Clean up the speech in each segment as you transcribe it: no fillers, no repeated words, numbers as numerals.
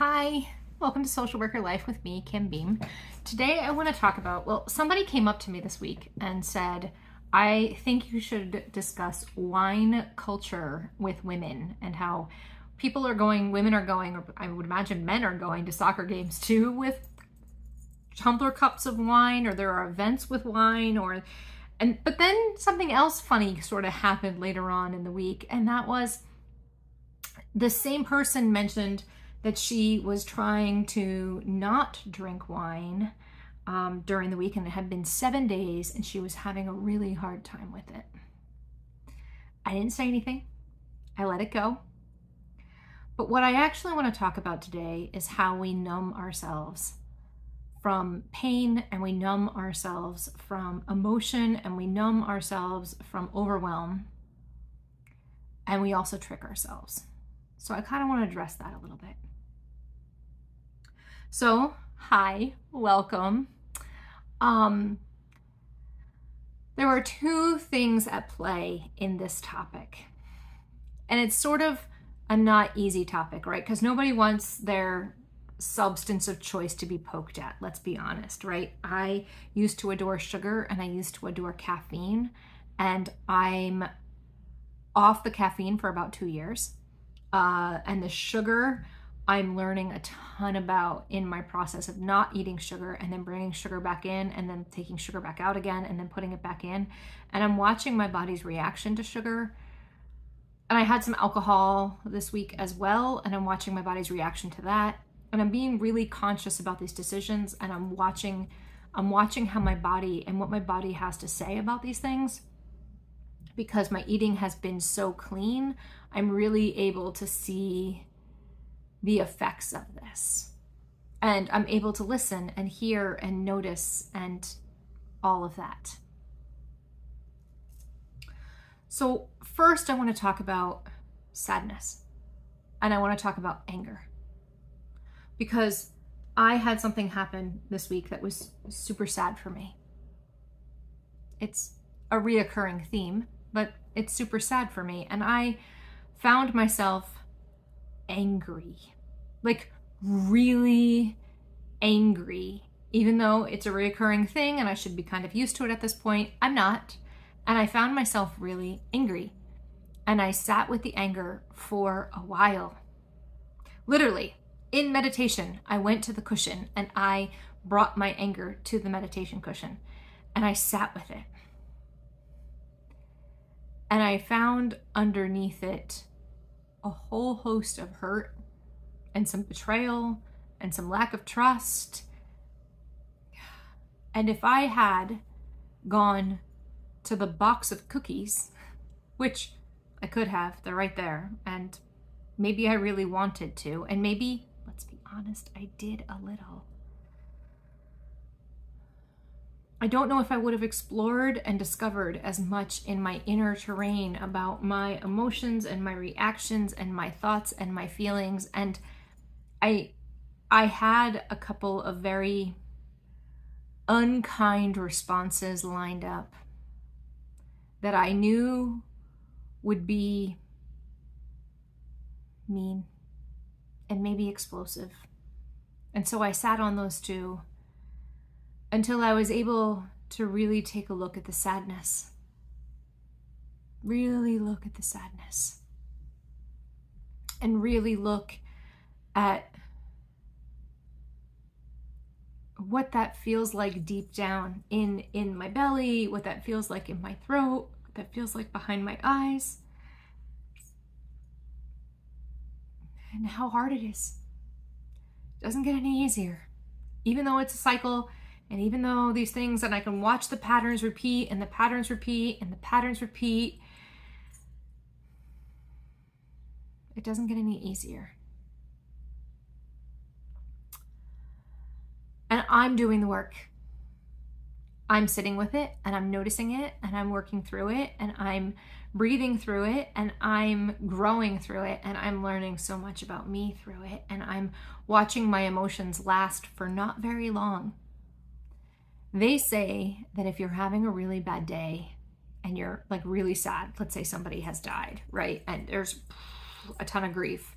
Hi, welcome to Social Worker Life with me, Kim Beam. Today I want to talk about, somebody came up to me this week and said, I think you should discuss wine culture with women and how women are going, or I would imagine men are going to soccer games too with tumbler cups of wine, or there are events with wine, but then something else funny sort of happened later on in the week, and that was the same person mentioned that she was trying to not drink wine during the week, and it had been 7 days, and she was having a really hard time with it. I didn't say anything. I let it go. But what I actually want to talk about today is how we numb ourselves from pain, and we numb ourselves from emotion, and we numb ourselves from overwhelm, and we also trick ourselves. So I kind of want to address that a little bit. So, hi, welcome. There are two things at play in this topic. And it's sort of a not easy topic, right? Because nobody wants their substance of choice to be poked at, let's be honest, right? I used to adore sugar and I used to adore caffeine, and I'm off the caffeine for about 2 years. And the sugar, I'm learning a ton about in my process of not eating sugar and then bringing sugar back in and then taking sugar back out again and then putting it back in. And I'm watching my body's reaction to sugar. And I had some alcohol this week as well, and I'm watching my body's reaction to that. And I'm being really conscious about these decisions, and I'm watching how my body and what my body has to say about these things. Because my eating has been so clean, I'm really able to see the effects of this. And I'm able to listen and hear and notice and all of that. So first I want to talk about sadness, and I want to talk about anger. Because I had something happen this week that was super sad for me. It's a reoccurring theme, but it's super sad for me. And I found myself angry, like really angry, even though it's a reoccurring thing and I should be kind of used to it at this point. I'm not. And I found myself really angry. And I sat with the anger for a while. Literally, in meditation, I went to the cushion and I brought my anger to the meditation cushion and I sat with it. And I found underneath it a whole host of hurt and some betrayal and some lack of trust. And if I had gone to the box of cookies, which I could have, they're right there, and maybe I really wanted to, and maybe, let's be honest, I did a little. I don't know if I would have explored and discovered as much in my inner terrain about my emotions and my reactions and my thoughts and my feelings. And I had a couple of very unkind responses lined up that I knew would be mean and maybe explosive. And so I sat on those two until I was able to really take a look at the sadness. Really look at the sadness. And really look at what that feels like deep down in my belly, what that feels like in my throat, what that feels like behind my eyes, and how hard it is. It doesn't get any easier. Even though it's a cycle, and even though these things, and I can watch the patterns repeat, and the patterns repeat, and the patterns repeat, it doesn't get any easier. And I'm doing the work. I'm sitting with it, and I'm noticing it, and I'm working through it, and I'm breathing through it, and I'm growing through it, and I'm learning so much about me through it, and I'm watching my emotions last for not very long. They say that if you're having a really bad day and you're like really sad, let's say somebody has died, right? And there's a ton of grief.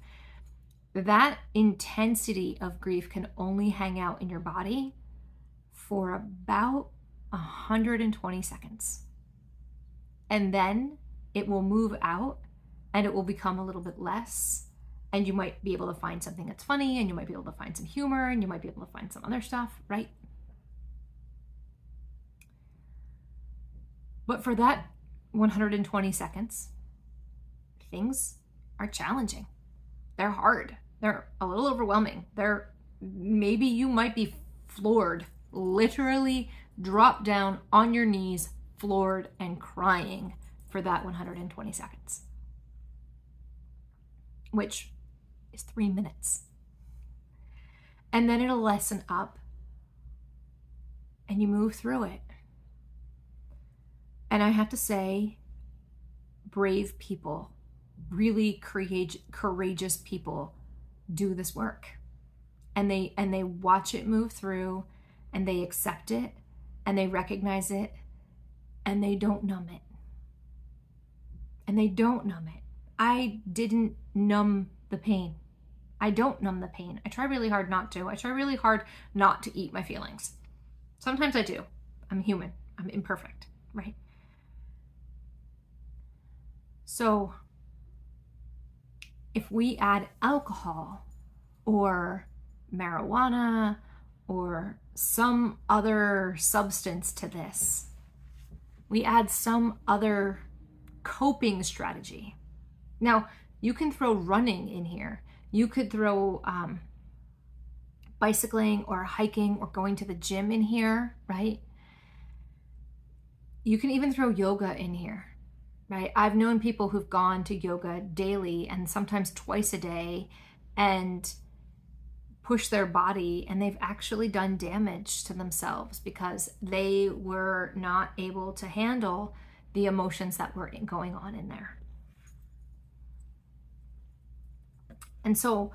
that intensity of grief can only hang out in your body for about 120 seconds. And then it will move out and it will become a little bit less. And you might be able to find something that's funny, and you might be able to find some humor, and you might be able to find some other stuff, right? But for that 120 seconds, things are challenging. They're hard. They're a little overwhelming. Maybe you might be floored, literally drop down on your knees, floored and crying for that 120 seconds, which is 3 minutes. And then it'll lessen up and you move through it. And I have to say, brave people, really courageous people do this work. And they watch it move through, and they accept it, and they recognize it, and they don't numb it. And they don't numb it. I didn't numb the pain. I don't numb the pain. I try really hard not to. I try really hard not to eat my feelings. Sometimes I do. I'm human. I'm imperfect, right? So if we add alcohol or marijuana or some other substance to this, we add some other coping strategy. Now, you can throw running in here. You could throw bicycling or hiking or going to the gym in here, right? You can even throw yoga in here, right? I've known people who've gone to yoga daily and sometimes twice a day and push their body, and they've actually done damage to themselves because they were not able to handle the emotions that were going on in there. And so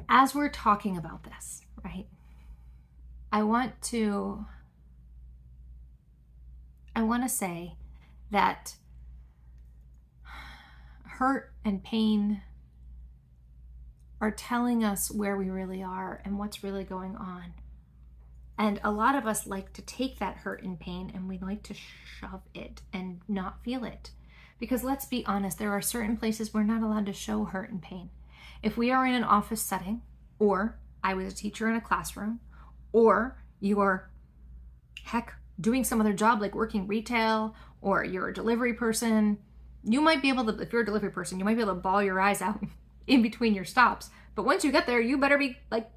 as we're talking about this, right, I want to say that hurt and pain are telling us where we really are and what's really going on. And a lot of us like to take that hurt and pain and we like to shove it and not feel it. Because let's be honest, there are certain places we're not allowed to show hurt and pain. If we are in an office setting, or I was a teacher in a classroom, or you are, heck, doing some other job like working retail, or you're a delivery person, you might be able to, if you're a delivery person, you might be able to bawl your eyes out in between your stops. But once you get there, you better be like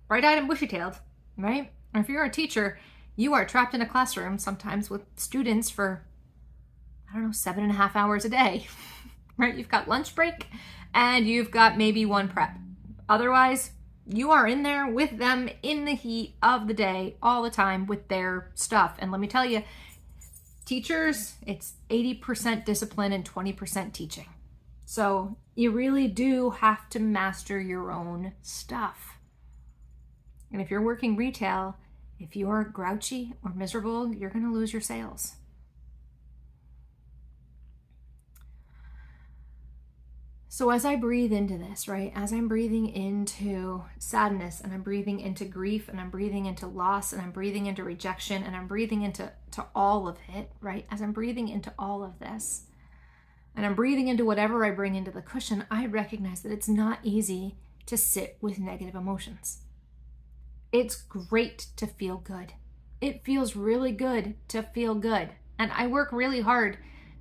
bright-eyed and bushy-tailed, right? Or if you're a teacher, you are trapped in a classroom sometimes with students for, 7.5 hours a day, right? You've got lunch break and you've got maybe one prep. Otherwise, you are in there with them in the heat of the day all the time with their stuff. And let me tell you, teachers, it's 80% discipline and 20% teaching. So you really do have to master your own stuff. And if you're working retail, if you're grouchy or miserable, you're going to lose your sales. So as I breathe into this, right, as I'm breathing into sadness and I'm breathing into grief and I'm breathing into loss and I'm breathing into rejection and I'm breathing into all of it, right, as I'm breathing into all of this and I'm breathing into whatever I bring into the cushion, I recognize that it's not easy to sit with negative emotions. It's great to feel good. It feels really good to feel good. And I work really hard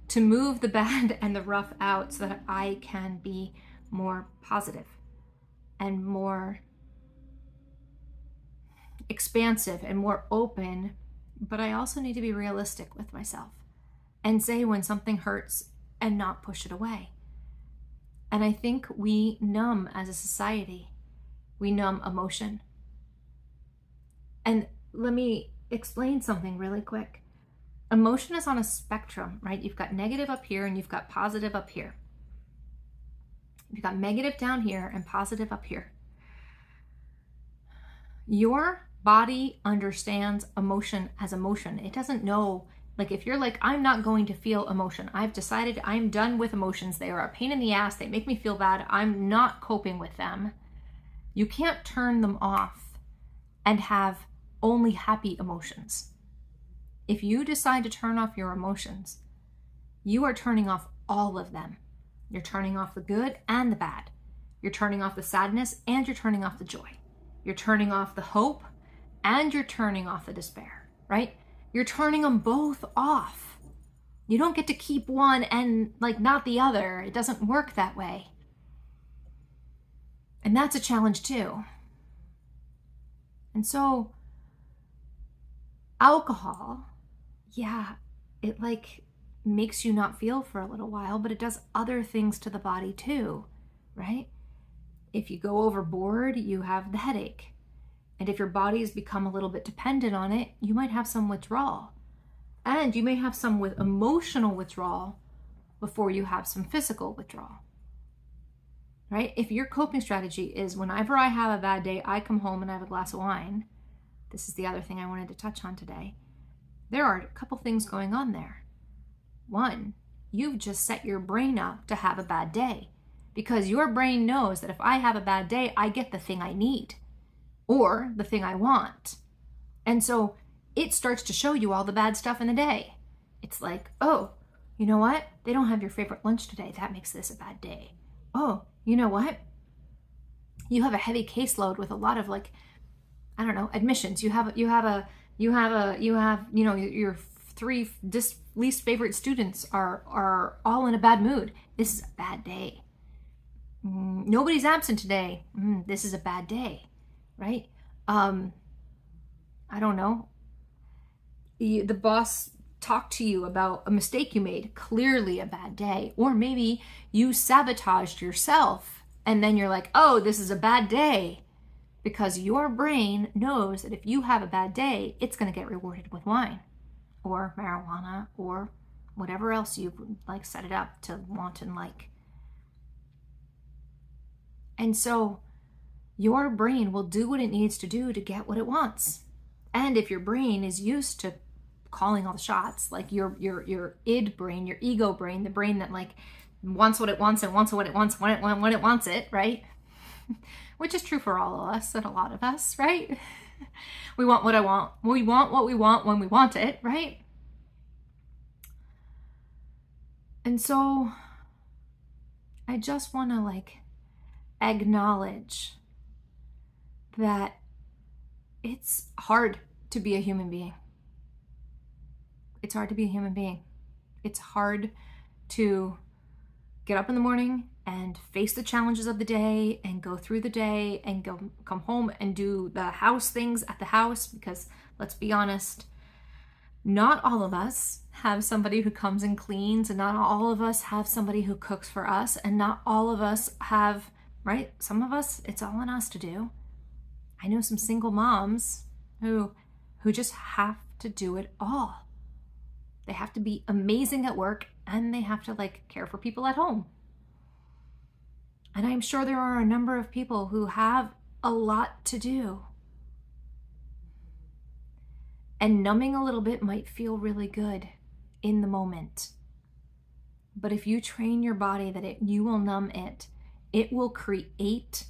to move the bad and the rough out so that I can be more positive and more expansive and more open. But I also need to be realistic with myself and say when something hurts and not push it away. And I think we numb as a society. We numb emotion. And let me explain something really quick. Emotion is on a spectrum, right? You've got negative up here and you've got positive up here. You've got negative down here and positive up here. Your body understands emotion as emotion. It doesn't know Like if you're like, I'm not going to feel emotion. I've decided I'm done with emotions. They are a pain in the ass. They make me feel bad. I'm not coping with them. You can't turn them off and have only happy emotions. If you decide to turn off your emotions, you are turning off all of them. You're turning off the good and the bad. You're turning off the sadness and you're turning off the joy. You're turning off the hope and you're turning off the despair, right? You're turning them both off. You don't get to keep one and like not the other. It doesn't work that way. And that's a challenge too. And so alcohol, yeah, it like makes you not feel for a little while, but it does other things to the body too, right? If you go overboard, you have the headache. And if your body's become a little bit dependent on it, you might have some withdrawal. And you may have some with emotional withdrawal before you have some physical withdrawal. Right? If your coping strategy is whenever I have a bad day, I come home and I have a glass of wine. This is the other thing I wanted to touch on today. There are a couple things going on there. One, you've just set your brain up to have a bad day because your brain knows that if I have a bad day, I get the thing I need or the thing I want. And so it starts to show you all the bad stuff in the day. It's like, oh, you know what? They don't have your favorite lunch today. That makes this a bad day. Oh, you know what? You have a heavy caseload with a lot of like, I don't know, admissions. You have your three least favorite students are all in a bad mood. This is a bad day. Nobody's absent today. This is a bad day, right? I don't know. The boss talked to you about a mistake you made, clearly a bad day. Or maybe you sabotaged yourself and then you're like, oh, this is a bad day. Because your brain knows that if you have a bad day, it's going to get rewarded with wine or marijuana or whatever else you've like set it up to want and like. And so your brain will do what it needs to do to get what it wants. And if your brain is used to calling all the shots, like your id brain, your ego brain, the brain that like wants what it wants and wants what it wants when it wants it, right? Which is true for all of us and a lot of us, right? We want what I want. We want what we want when we want it, right? And so I just want to like acknowledge that it's hard to be a human being. It's hard to be a human being. It's hard to get up in the morning and face the challenges of the day and go through the day and come home and do the house things at the house, because let's be honest, not all of us have somebody who comes and cleans, and not all of us have somebody who cooks for us, and not all of us have, right? Some of us, it's all on us to do. I know some single moms who just have to do it all. They have to be amazing at work and they have to like care for people at home. And I'm sure there are a number of people who have a lot to do. And numbing a little bit might feel really good in the moment. But if you train your body that you will numb it, it will create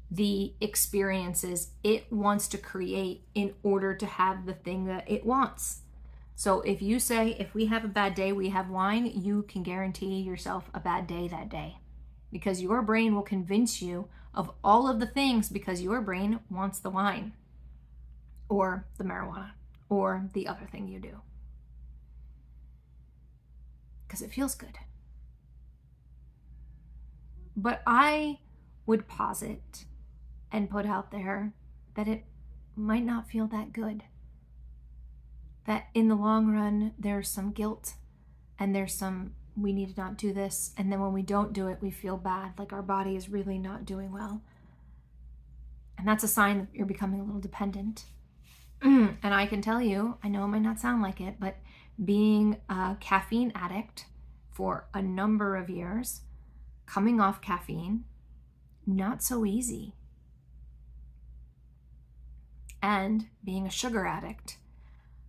the experiences it wants to create in order to have the thing that it wants. So if you say, if we have a bad day, we have wine, you can guarantee yourself a bad day that day. Because your brain will convince you of all of the things because your brain wants the wine or the marijuana or the other thing you do. Because it feels good. But I would posit and put out there that it might not feel that good. That in the long run, there's some guilt and there's some, we need to not do this. And then when we don't do it, we feel bad, like our body is really not doing well. And that's a sign that you're becoming a little dependent. And I can tell you, I know it might not sound like it, but being a caffeine addict for a number of years, coming off caffeine, not so easy. And being a sugar addict,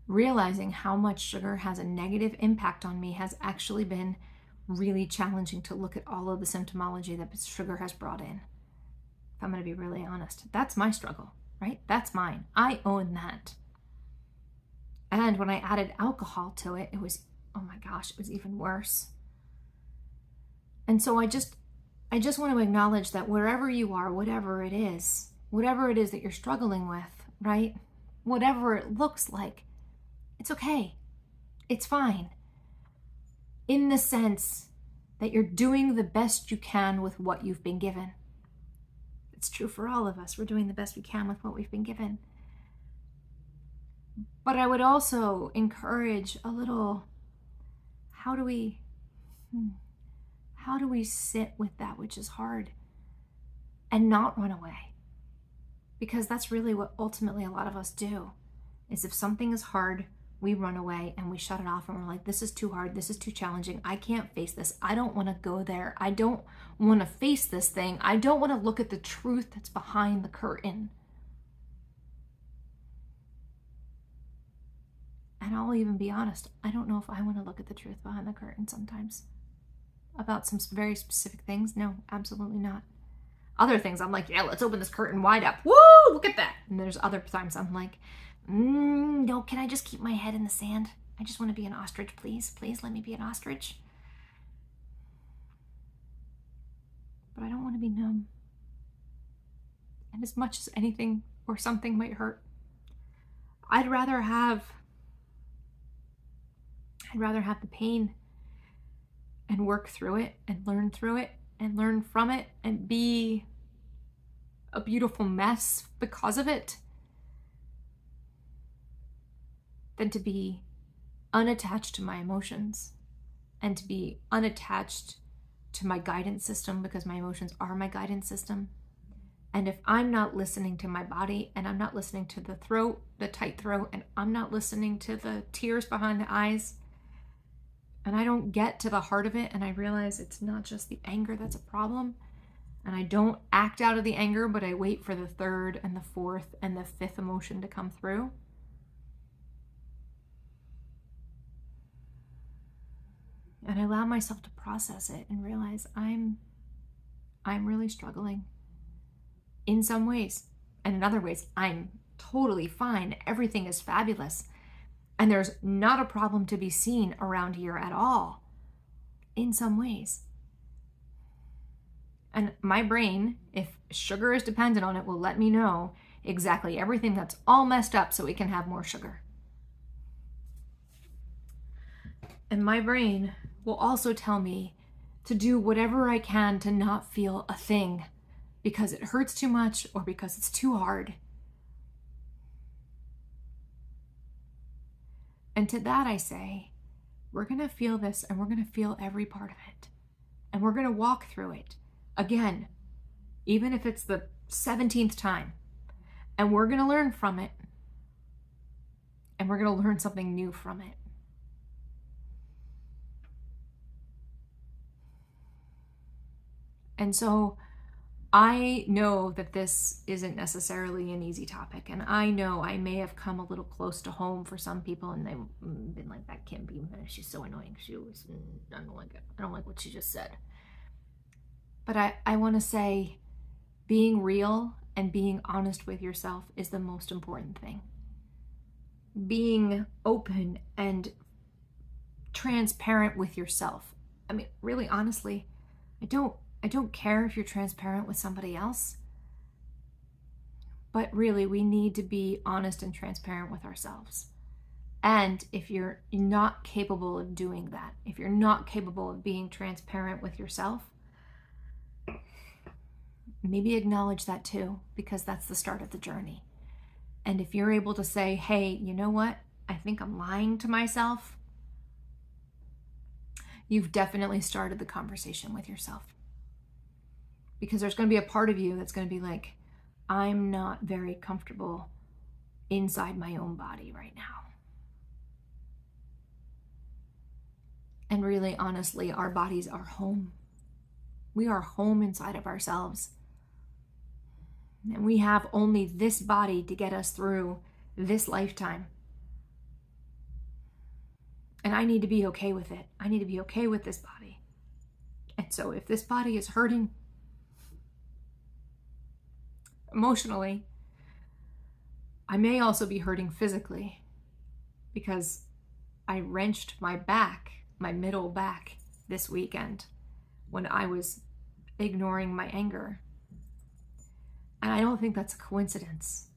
realizing how much sugar has a negative impact on me has actually been really challenging to look at all of the symptomology that sugar has brought in. If I'm going to be really honest, that's my struggle, right? That's mine. I own that. And when I added alcohol to it, it was, oh my gosh, it was even worse. And so I just want to acknowledge that wherever you are, whatever it is that you're struggling with, right? Whatever it looks like, it's okay. It's fine. In the sense that you're doing the best you can with what you've been given. It's true for all of us. We're doing the best we can with what we've been given. But I would also encourage a little, how do we sit with that which is hard and not run away? Because that's really what ultimately a lot of us do, is if something is hard, we run away and we shut it off and we're like, this is too hard, this is too challenging, I can't face this, I don't want to go there, I don't want to face this thing, I don't want to look at the truth that's behind the curtain. And I'll even be honest, I don't know if I want to look at the truth behind the curtain sometimes. About some very specific things, no, absolutely not. Other things, I'm like, yeah, let's open this curtain wide up. Woo, look at that. And there's other times I'm like, no, can I just keep my head in the sand? I just want to be an ostrich, please. Please let me be an ostrich. But I don't want to be numb. And as much as anything or something might hurt, I'd rather have the pain and work through it and learn from it and be a beautiful mess because of it than to be unattached to my emotions and to be unattached to my guidance system, because my emotions are my guidance system. And if I'm not listening to my body, and I'm not listening to the throat, the tight throat, and I'm not listening to the tears behind the eyes, and I don't get to the heart of it, and I realize it's not just the anger that's a problem, and I don't act out of the anger, but I wait for the third and the fourth and the fifth emotion to come through, and I allow myself to process it and realize I'm really struggling in some ways, and in other ways I'm totally fine. Everything is fabulous. And there's not a problem to be seen around here at all, in some ways. And my brain, if sugar is dependent on it, will let me know exactly everything that's all messed up so we can have more sugar. And my brain will also tell me to do whatever I can to not feel a thing because it hurts too much or because it's too hard. And to that I say, we're going to feel this and we're going to feel every part of it. And we're going to walk through it again, even if it's the 17th time. And we're going to learn from it. And we're going to learn something new from it. And so I know that this isn't necessarily an easy topic, and I know I may have come a little close to home for some people, and they've been like, that can't be, she's so annoying. I don't like it. I don't like what she just said. But I want to say, being real and being honest with yourself is the most important thing. Being open and transparent with yourself. I mean, really, honestly, I don't care if you're transparent with somebody else, but really we need to be honest and transparent with ourselves. And if you're not capable of doing that, if you're not capable of being transparent with yourself, maybe acknowledge that too, because that's the start of the journey. And if you're able to say, hey, you know what? I think I'm lying to myself. You've definitely started the conversation with yourself. Because there's going to be a part of you that's going to be like, I'm not very comfortable inside my own body right now. And really, honestly, our bodies are home. We are home inside of ourselves. And we have only this body to get us through this lifetime. And I need to be okay with it. I need to be okay with this body. And so if this body is hurting emotionally, I may also be hurting physically because I wrenched my back, my middle back this weekend when I was ignoring my anger. And I don't think that's a coincidence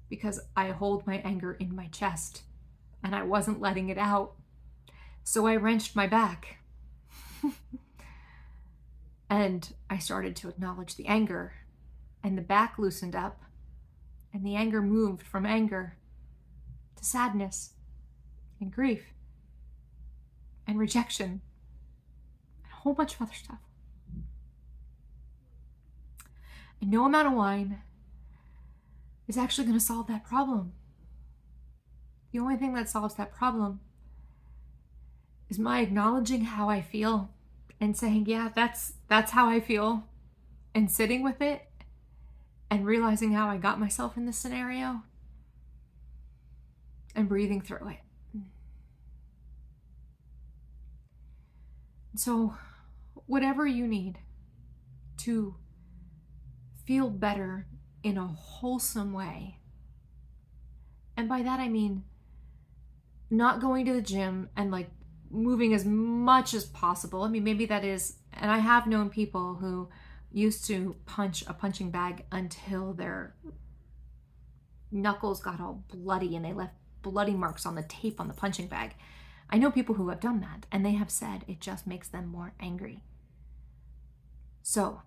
because I hold my anger in my chest and I wasn't letting it out. So I wrenched my back and I started to acknowledge the anger, and the back loosened up and the anger moved from anger to sadness and grief and rejection and a whole bunch of other stuff. And no amount of wine is actually going to solve that problem. The only thing that solves that problem is my acknowledging how I feel and saying, yeah, that's how I feel, and sitting with it and realizing how I got myself in this scenario and breathing through it. So whatever you need to feel better in a wholesome way, and by that I mean not going to the gym and like moving as much as possible. I mean, maybe that is, and I have known people who used to punch a punching bag until their knuckles got all bloody and they left bloody marks on the tape on the punching bag. I know people who have done that, and they have said it just makes them more angry. So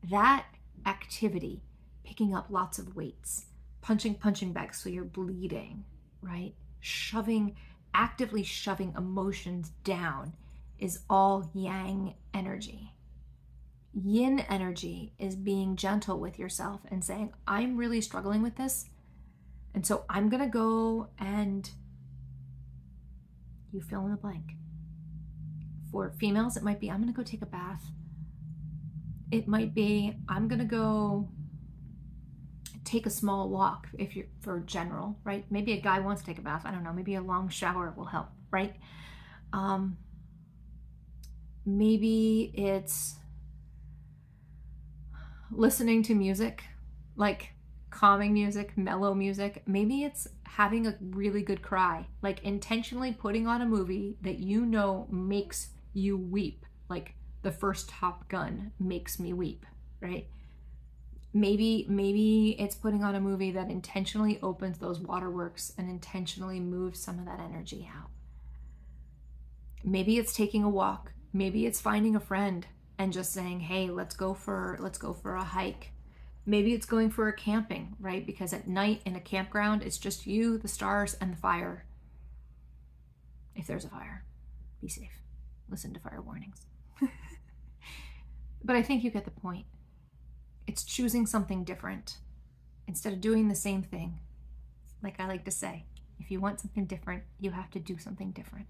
that activity, picking up lots of weights, punching bags so you're bleeding, right? Actively shoving emotions down is all yang energy. Yin energy is being gentle with yourself and saying, I'm really struggling with this, and so I'm gonna go and you fill in the blank. For females, it might be, I'm gonna go take a bath. It might be, I'm gonna go take a small walk, if you're for general, right? Maybe a guy wants to take a bath. I don't know. Maybe a long shower will help, right? Maybe it's listening to music, like calming music, mellow music. Maybe it's having a really good cry, like intentionally putting on a movie that you know makes you weep, like the first Top Gun makes me weep, right? Maybe it's putting on a movie that intentionally opens those waterworks and intentionally moves some of that energy out. Maybe it's taking a walk. Maybe it's finding a friend and just saying, hey, let's go for a hike. Maybe it's going for a camping, right? Because at night in a campground, it's just you, the stars, and the fire. If there's a fire, be safe. Listen to fire warnings. But I think you get the point. It's choosing something different instead of doing the same thing. Like I like to say, if you want something different, you have to do something different.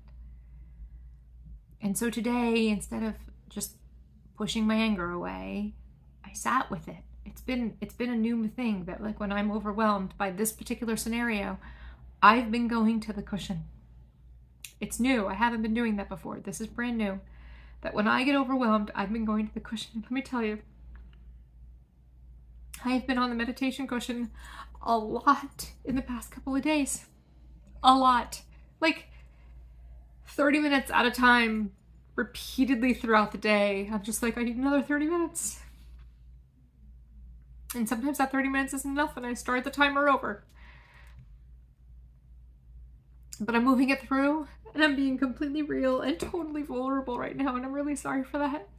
And so today, instead of just pushing my anger away, I sat with it. It's been a new thing that, like, when I'm overwhelmed by this particular scenario, I've been going to the cushion. It's new. I haven't been doing that before. This is brand new. That when I get overwhelmed, I've been going to the cushion. Let me tell you, I've been on the meditation cushion a lot in the past couple of days. A lot. Like 30 minutes at a time, repeatedly throughout the day. I'm just like, I need another 30 minutes. And sometimes that 30 minutes isn't enough and I start the timer over. But I'm moving it through and I'm being completely real and totally vulnerable right now, and I'm really sorry for that.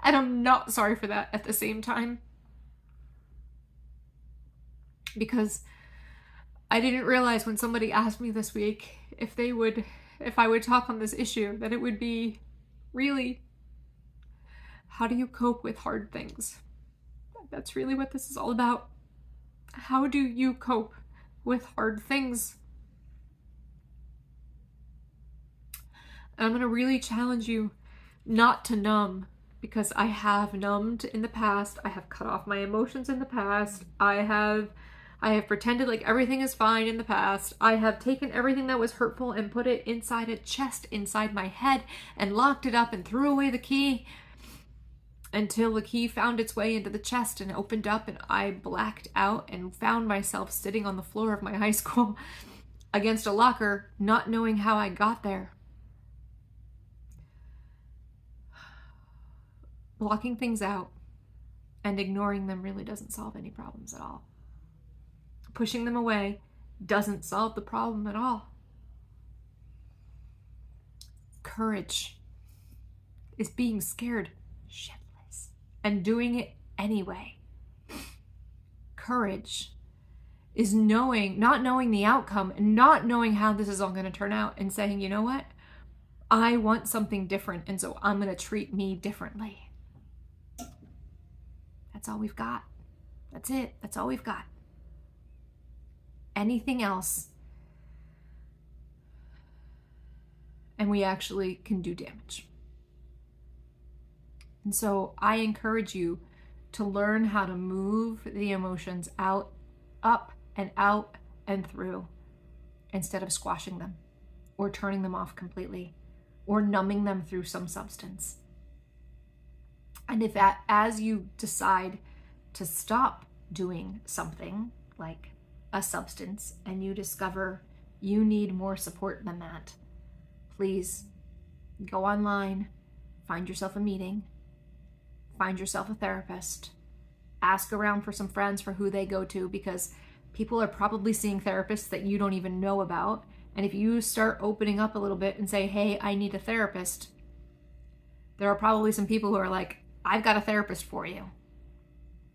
And I'm not sorry for that at the same time. Because I didn't realize when somebody asked me this week if I would talk on this issue, that it would be really, how do you cope with hard things? That's really what this is all about. How do you cope with hard things? And I'm going to really challenge you not to numb, because I have numbed in the past. I have cut off my emotions in the past. I have I have pretended like everything is fine in the past. I have taken everything that was hurtful and put it inside a chest inside my head and locked it up and threw away the key until the key found its way into the chest and opened up, and I blacked out and found myself sitting on the floor of my high school against a locker, not knowing how I got there. Blocking things out and ignoring them really doesn't solve any problems at all. Pushing them away doesn't solve the problem at all. Courage is being scared shitless and doing it anyway. Courage is not knowing the outcome and not knowing how this is all going to turn out and saying, you know what? I want something different, and so I'm going to treat me differently. That's all we've got. That's it. That's all we've got. Anything else, and we actually can do damage. And so I encourage you to learn how to move the emotions out, up and out and through, instead of squashing them or turning them off completely or numbing them through some substance. And if as you decide to stop doing something like a substance and you discover you need more support than that, please go online, find yourself a meeting, find yourself a therapist, ask around for some friends for who they go to, because people are probably seeing therapists that you don't even know about. And if you start opening up a little bit and say, hey, I need a therapist, there are probably some people who are like, I've got a therapist for you.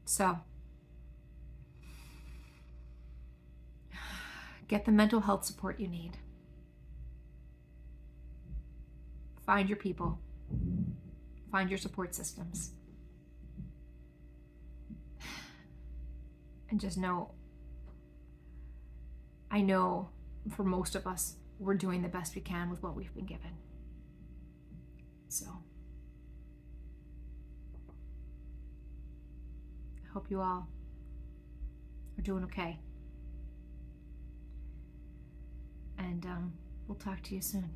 So get the mental health support you need. Find your people. Find your support systems. And just know, I know for most of us, we're doing the best we can with what we've been given. So I hope you all are doing okay. And we'll talk to you soon.